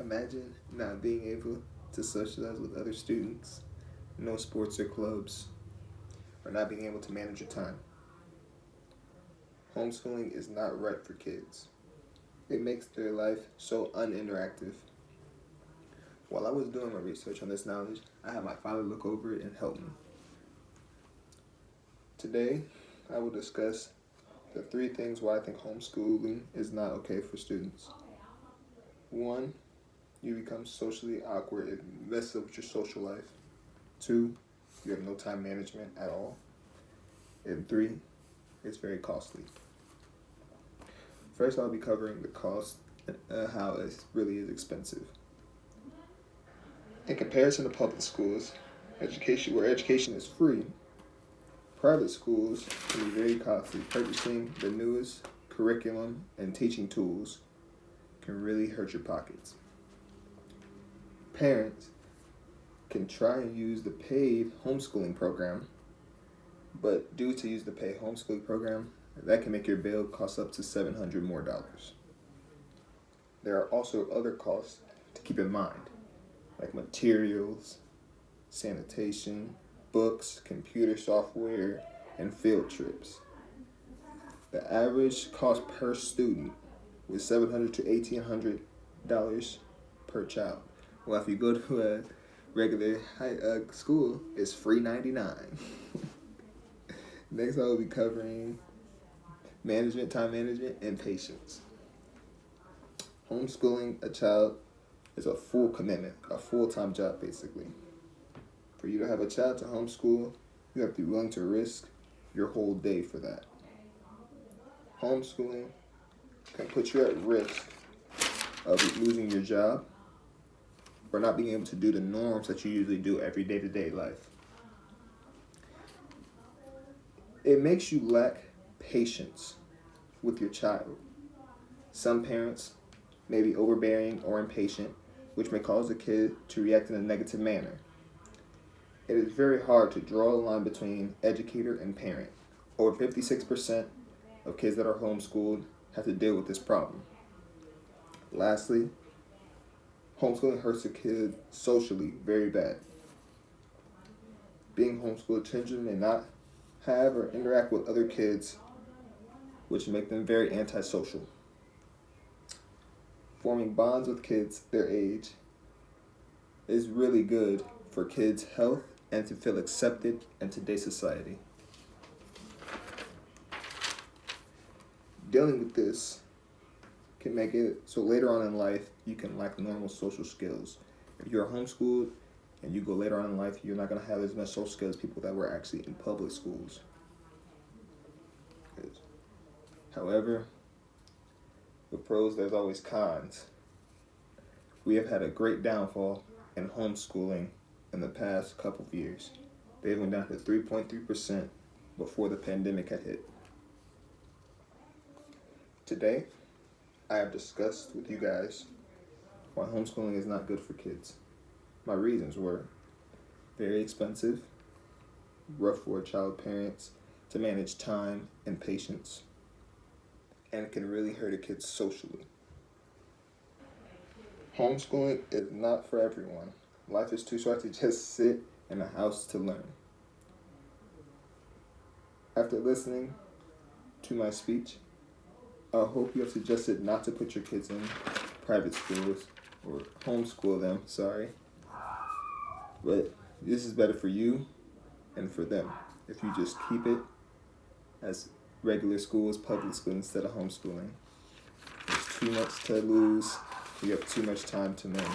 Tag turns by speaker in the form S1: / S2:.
S1: Imagine not being able to socialize with other students, no sports or clubs, or not being able to manage your time. Homeschooling is not right for kids. It makes their life so uninteractive. While I was doing my research on this knowledge, I had my father look over it and help me. Today, I will discuss the 3 things why I think homeschooling is not okay for students. 1, you become socially awkward and mess up with your social life. 2, you have no time management at all. And 3, it's very costly. First, I'll be covering the cost, how it really is expensive. In comparison to public schools, where education is free, private schools can be very costly. Purchasing the newest curriculum and teaching tools can really hurt your pockets. Parents can try and use the paid homeschooling program, but due to use the paid homeschooling program, that can make your bill cost up to $700 more. There are also other costs to keep in mind, like materials, sanitation, books, computer software, and field trips. The average cost per student was $700 to $1,800 per child. Well, if you go to a regular school, it's free $99. Next, I will be covering time management, and patience. Homeschooling a child is a full commitment, a full-time job basically. For you to have a child to homeschool, you have to be willing to risk your whole day for that. Homeschooling can put you at risk of losing your job or not being able to do the norms that you usually do every day-to-day life. It makes you lack patience with your child. Some parents may be overbearing or impatient, which may cause the kid to react in a negative manner. It is very hard to draw a line between educator and parent. Over 56% of kids that are homeschooled have to deal with this problem. Lastly, homeschooling hurts a kid socially very bad. Being homeschooled, children may not have or interact with other kids, which make them very antisocial. Forming bonds with kids their age is really good for kids' health and to feel accepted in today's society. Dealing with this can make it so later on in life you can lack normal social skills. If you're homeschooled and you go later on in life, you're not going to have as much social skills as people that were actually in public schools. However, with pros, there's always cons. We have had a great downfall in homeschooling in the past couple of years. They went down to 3.3% before the pandemic had hit. Today, I have discussed with you guys why homeschooling is not good for kids. My reasons were very expensive, rough for child parents to manage time and patience, and can really hurt a kid socially. Homeschooling is not for everyone. Life is too short to just sit in a house to learn. After listening to my speech, I hope you have suggested not to put your kids in private schools or homeschool them, But this is better for you and for them if you just keep it as regular schools, public school, instead of homeschooling. There's too much to lose. You have too much time to learn.